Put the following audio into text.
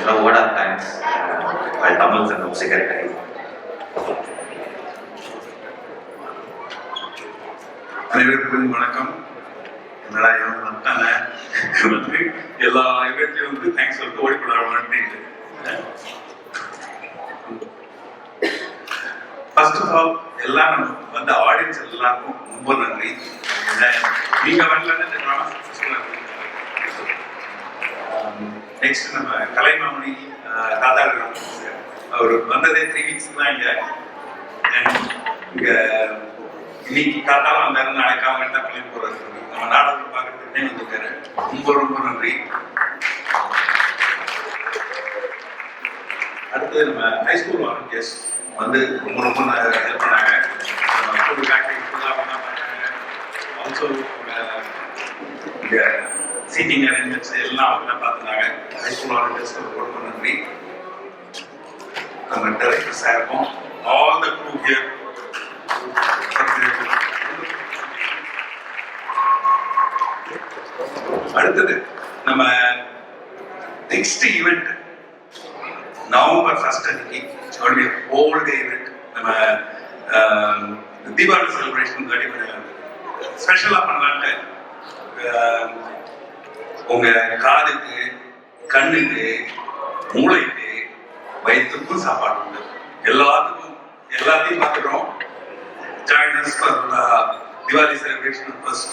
a word of thanks by Tamil Sangam Secretary. அனைவருக்கும் வணக்கம். என்னடா இவங்க வந்தாங்க வந்து எல்லா இவற்றையும் வந்து தேங்க்ஸ் சொல்லிட்டு ஓடிப்படாமல். ஃபர்ஸ்ட் ஆஃப் ஆல் எல்லாம் நம்ம வந்து ஆடியன்ஸ் எல்லாருக்கும் ரொம்ப நன்றி. நீங்க வரலன்னு இந்த ட்ராமா சக்ஸஸ்ஃபுல்லாக இருக்கு. நெக்ஸ்ட் நம்ம கலைமாமணி தாத்தா அவர் வந்ததே 3 weeks தான் இங்க. இங்க இன்னைக்கு காத்தாலும் வந்தாரு, நாளைக்கு அவங்க தான் கிளம்பி போறாரு. நம்ம நாடகம் பார்க்கறதுக்குன்னே வந்துருக்காரு. ரொம்ப ரொம்ப நன்றி. அடுத்து நம்ம ஹைஸ்கூல் வாலண்டியர்ஸ் வந்து ரொம்ப ரொம்ப ஹெல்ப் பண்ணாங்க. ஃபுல் பேக்கிங் ஃபுல்லாக பண்ணாங்க. ஆல்சோ இங்க சீட்டிங் அரேஞ்ச்மெண்ட்ஸ் எல்லாம் அவங்க பார்த்துனாங்க. ஹைஸ்கூல் வாலண்டியர்ஸ்க்கு ரொம்ப ரொம்ப நன்றி. நம்ம டைரக்டர் சாருக்கும் ஆல் த க்ரூ ஹியர். அடுத்தது நம்ம நெக்ஸ்ட் ஈவெண்ட் November 1st அன்னைக்கு ஹோல் டே ஈவெண்ட். நம்ம தீபாவளி செலிப்ரேஷன் ஸ்பெஷலாக பண்ணலான்ட்டு உங்க காதுக்கு, கண்ணுக்கு, மூளைக்கு, வயிற்றுக்கும் சாப்பாடு உண்டு. எல்லாத்தையும் பார்த்துக்கிறோம். Join us for Diwali celebration first